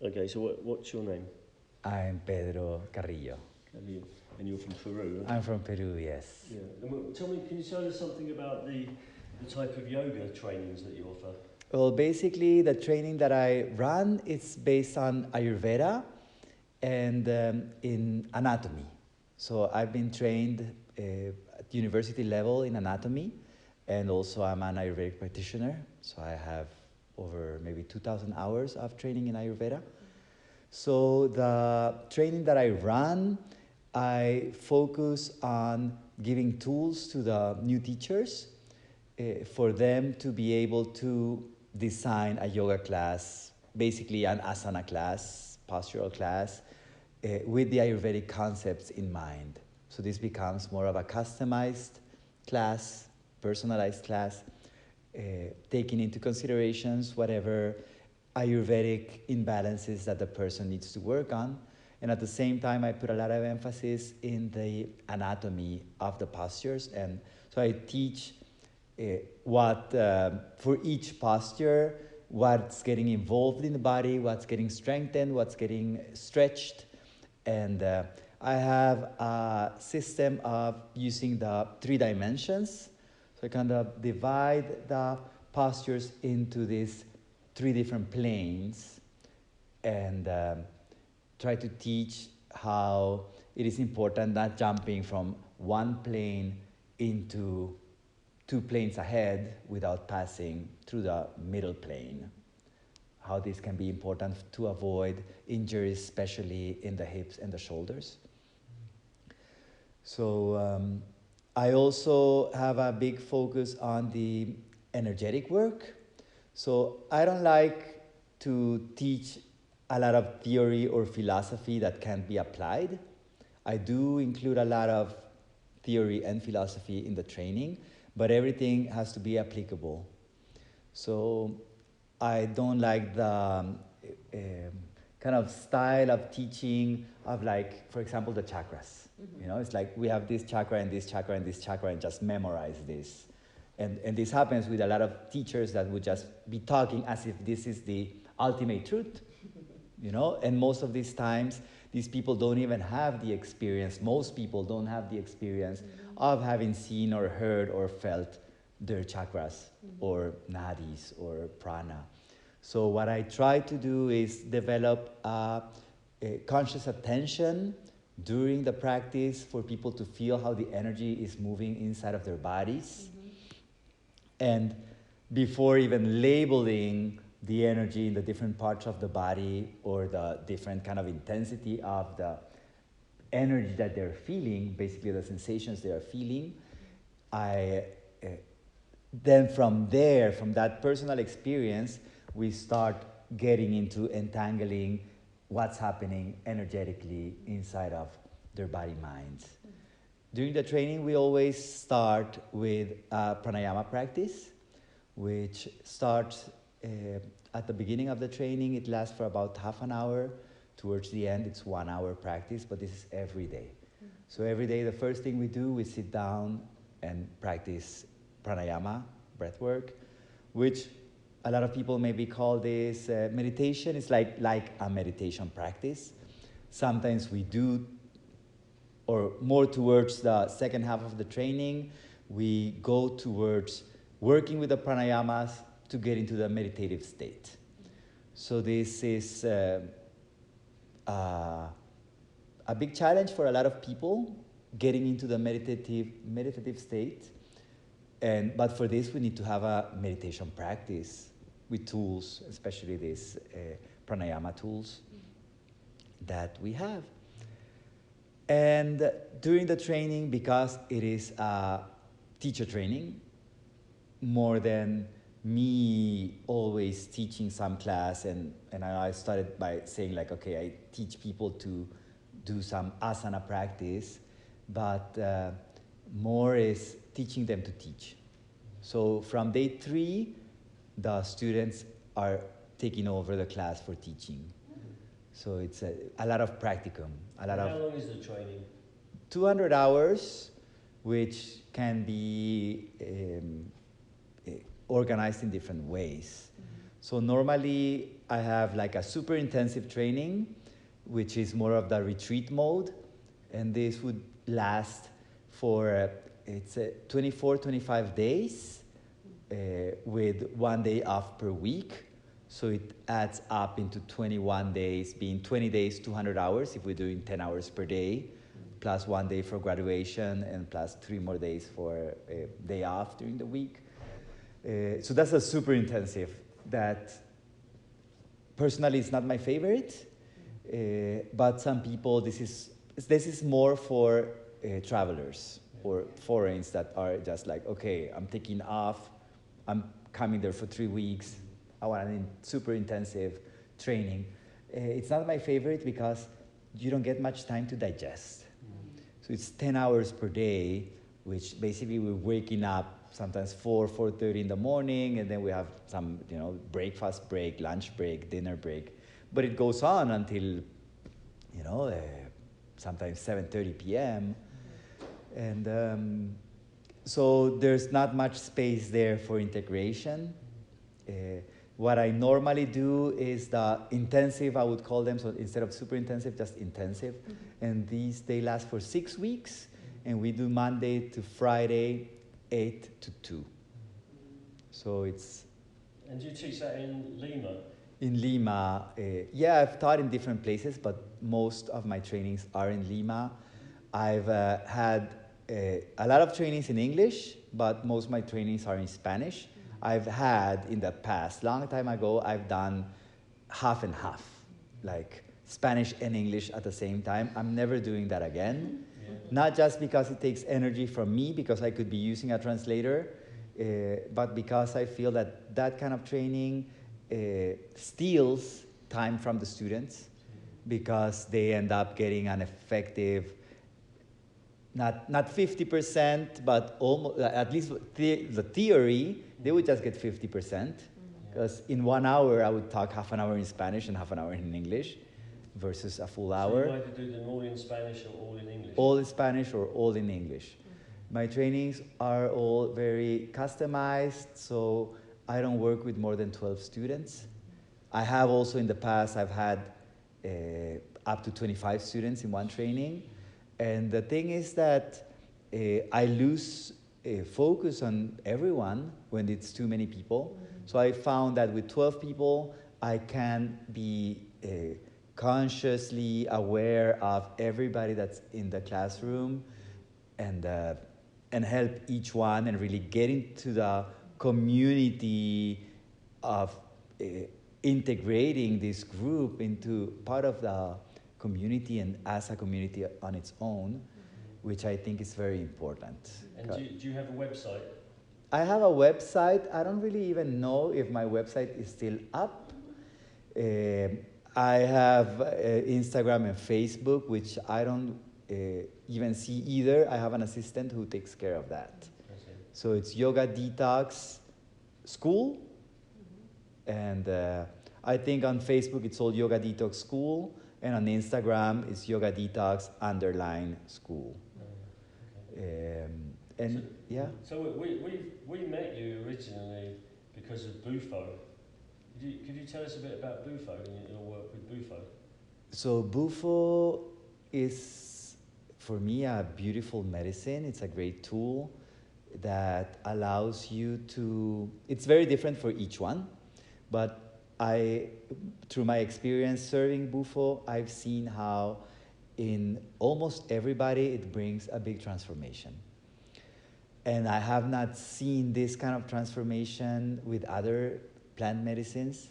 Okay, so what's your name? I'm Pedro Carrillo. And you're from Peru, right? I'm from Peru, yes. Yeah. And tell me, can you tell us something about the type of yoga trainings that you offer? Well, basically, the training that I run is based on Ayurveda and in anatomy. So I've been trained at university level in anatomy, and also I'm an Ayurvedic practitioner. So I have over maybe 2,000 hours of training in Ayurveda. So the training that I run, I focus on giving tools to the new teachers for them to be able to design a yoga class, basically an asana class, postural class, with the Ayurvedic concepts in mind. So this becomes more of a customized class, personalized class, taking into considerations whatever Ayurvedic imbalances that the person needs to work on. And at the same time, I put a lot of emphasis in the anatomy of the postures. And so I teach for each posture, what's getting involved in the body, what's getting strengthened, what's getting stretched. And I have a system of using the 3 dimensions. So I kind of divide the postures into these 3 different planes and try to teach how it is important not jumping from one plane into 2 planes ahead without passing through the middle plane. How this can be important to avoid injuries, especially in the hips and the shoulders. So I also have a big focus on the energetic work. So I don't like to teach a lot of theory or philosophy that can be applied. I do include a lot of theory and philosophy in the training, but everything has to be applicable. So I don't like the kind of style of teaching of, like, for example, the chakras. Mm-hmm. You know, it's like we have this chakra and this chakra and this chakra and just memorize this. And this happens with a lot of teachers that would just be talking as if this is the ultimate truth, you know? And most of these times, these people don't even have the experience. Most people don't have the experience of having seen or heard or felt their chakras or nadis or prana. So what I try to do is develop a conscious attention during the practice for people to feel how the energy is moving inside of their bodies. And before even labeling the energy in the different parts of the body or the different kind of intensity of the energy that they're feeling, basically the sensations they are feeling, then from there, from that personal experience, we start getting into entangling what's happening energetically inside of their body minds. During the training, we always start with a pranayama practice, which starts at the beginning of the training. It lasts for about half an hour. Towards the end, it's 1 hour practice, but this is every day. So every day, the first thing we do, we sit down and practice pranayama, breath work, which a lot of people maybe call this meditation. It's like a meditation practice. Sometimes we do, or more towards the second half of the training, we go towards working with the pranayamas to get into the meditative state. So this is a big challenge for a lot of people, getting into the meditative state. But for this, we need to have a meditation practice with tools, especially these pranayama tools that we have. And during the training, because it is a teacher training, more than me always teaching some class, and I started by saying, like, okay, I teach people to do some asana practice, but more is teaching them to teach. So from day 3, the students are taking over the class for teaching. So it's a lot of practicum. How long is the training? 200 hours, which can be organized in different ways. So normally I have like a super intensive training, which is more of the retreat mode. And this would last for, it's 24, 25 days with 1 day off per week. So it adds up into 21 days, being 20 days, 200 hours if we're doing 10 hours per day, plus 1 day for graduation and plus 3 more days for a day off during the week. So that's a super intensive that personally is not my favorite, but some people, this is more for travelers or foreigners that are just like, okay, I'm taking off, I'm coming there for 3 weeks, I want a super intensive training. It's not my favorite because you don't get much time to digest. So it's 10 hours per day, which basically we're waking up sometimes 4:30 in the morning, and then we have some, breakfast break, lunch break, dinner break. But it goes on until, sometimes 7:30 p.m. And so there's not much space there for integration. What I normally do is the intensive, I would call them, so instead of super intensive, just intensive. And they last for 6 weeks, and we do Monday to Friday, 8 to 2. So it's... And do you teach that in Lima? In Lima, yeah, I've taught in different places, but most of my trainings are in Lima. I've had a lot of trainings in English, but most of my trainings are in Spanish. I've had in the past, long time ago, I've done half and half, like Spanish and English at the same time. I'm never doing that again. Yeah. Not just because it takes energy from me, because I could be using a translator, but because I feel that that kind of training steals time from the students, because they end up getting an effective, not 50%, but almost, at least the theory, they would just get 50%. Because in 1 hour, I would talk half an hour in Spanish and half an hour in English versus a full hour. So you either do them all in Spanish or all in English? All in Spanish or all in English. My trainings are all very customized, so I don't work with more than 12 students. I have also in the past, I've had up to 25 students in one training. And the thing is that I lose focus on everyone when it's too many people. So I found that with 12 people, I can be consciously aware of everybody that's in the classroom and help each one and really get into the community of integrating this group into part of the community and as a community on its own, which I think is very important. And do you have a website? I have a website. I don't really even know if my website is still up. I have Instagram and Facebook, which I don't even see either. I have an assistant who takes care of that. So it's Yoga Detox School. And I think on Facebook it's all Yoga Detox School. And on Instagram, it's Yoga Detox _school. And so, yeah. So we met you originally because of Bufo. Could you tell us a bit about Bufo and your work with Bufo? So Bufo is, for me, a beautiful medicine. It's a great tool that allows you to, it's very different for each one, but through my experience serving Bufo, I've seen how in almost everybody it brings a big transformation. And I have not seen this kind of transformation with other plant medicines.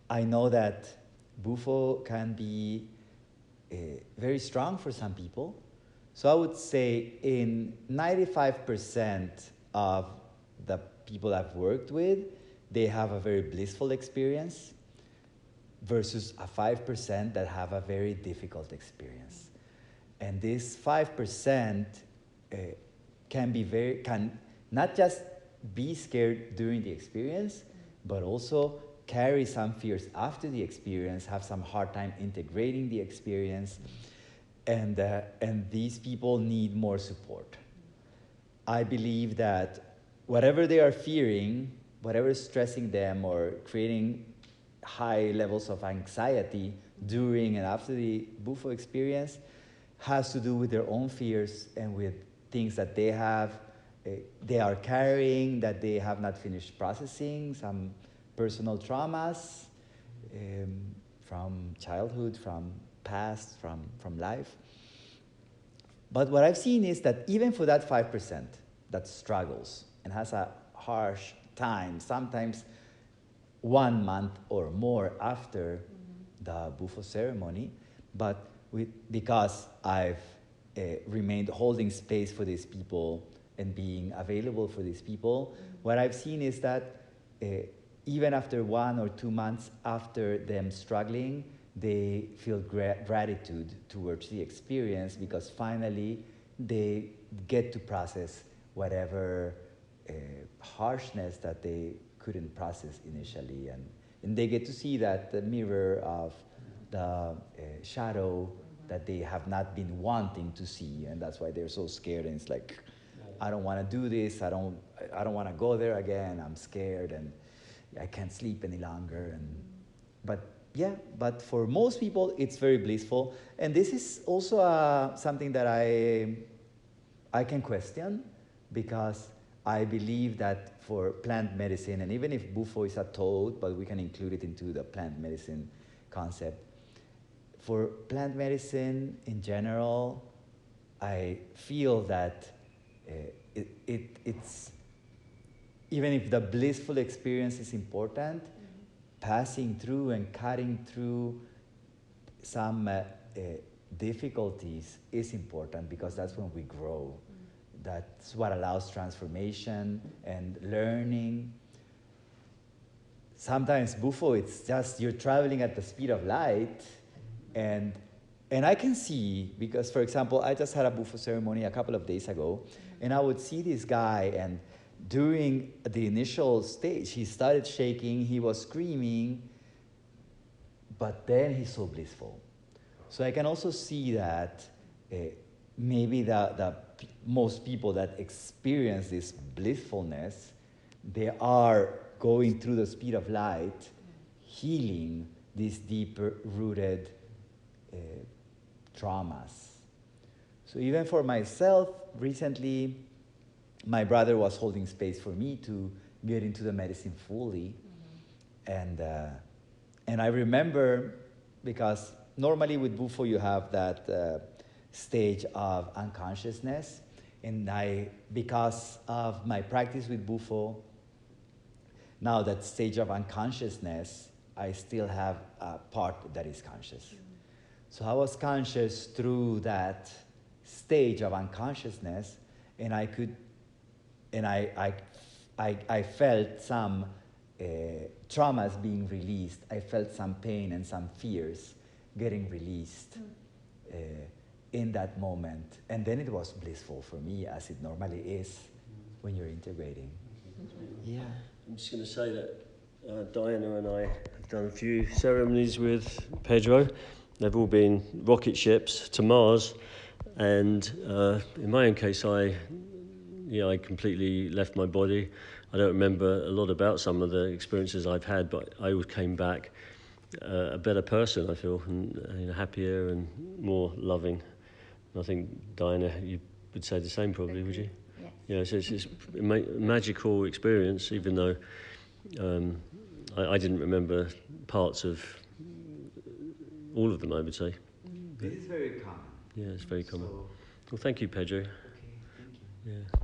I know that Bufo can be very strong for some people. So I would say in 95% of the people I've worked with, they have a very blissful experience versus a 5% that have a very difficult experience. And this 5% can not just be scared during the experience, but also carry some fears after the experience, have some hard time integrating the experience, and these people need more support. I believe that whatever they are fearing, whatever is stressing them or creating high levels of anxiety during and after the Bufo experience has to do with their own fears and with things that they are carrying, that they have not finished processing, some personal traumas from childhood, from past, from life. But what I've seen is that even for that 5% that struggles and has a harsh time, sometimes 1 month or more after the Bufo ceremony, but because I've remained holding space for these people and being available for these people, what I've seen is that even after 1 or 2 months after them struggling, they feel gratitude towards the experience because finally they get to process whatever harshness that they couldn't process initially. And they get to see that the mirror of the shadow that they have not been wanting to see, and that's why they're so scared. And it's like, I don't want to do this. I don't want to go there again. I'm scared, and I can't sleep any longer. But for most people, it's very blissful. And this is also something that I can question, because I believe that for plant medicine, and even if Bufo is a toad, but we can include it into the plant medicine concept. For plant medicine in general, I feel that it's, even if the blissful experience is important, passing through and cutting through some difficulties is important, because that's when we grow. That's what allows transformation and learning. Sometimes Bufo, it's just you're traveling at the speed of light, and I can see, because for example, I just had a Bufo ceremony a couple of days ago, and I would see this guy, and during the initial stage, he started shaking, he was screaming, but then he's so blissful. So I can also see that maybe the most people that experience this blissfulness, they are going through the speed of light, healing these deeper rooted traumas. So even for myself, recently, my brother was holding space for me to get into the medicine fully. And I remember, because normally with Bufo you have that stage of unconsciousness, and because of my practice with Bufo, now that stage of unconsciousness, I still have a part that is conscious. So I was conscious through that stage of unconsciousness, and I felt some traumas being released. I felt some pain and some fears getting released in that moment. And then it was blissful for me, as it normally is when you're integrating. Yeah. I'm just going to say that Diana and I have done a few ceremonies with Pedro. They've all been rocket ships to Mars. And in my own case, I completely left my body. I don't remember a lot about some of the experiences I've had, but I always came back a better person, I feel, and happier and more loving. And I think, Diana, you would say the same probably, would you? Yes. Yeah, so it's a magical experience, even though I didn't remember parts of all of them, I would say. This is very common. Yeah, it's very common. So, Well, thank you, Pedro. okay, thank you. Yeah.